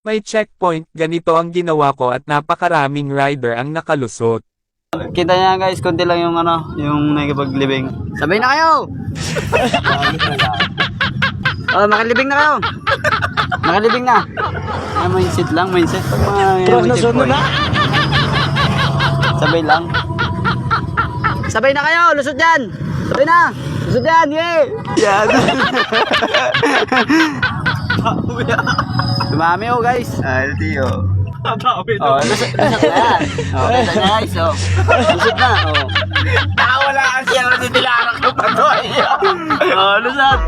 May checkpoint, ganito ang ginawa ko at napakaraming rider ang nakalusot. Kita niya guys, konti lang yung yung nakikipaglibing. Sabay na kayo! Oh, makalibing na kayo! Makalibing na! Mindset lang, mindset. Pag mga may checkpoint. Sabay lang. Sabay na kayo! Lusot dyan! Sabay na! Lusot dyan! Yeah! Yan! Dumami oh guys! Tiyo. Oh, lusot na yan. Oh, kita niya guys. Oh. Lusot na. Oh. Wala kasi ang titilarak ng patoy. Oh, lusot.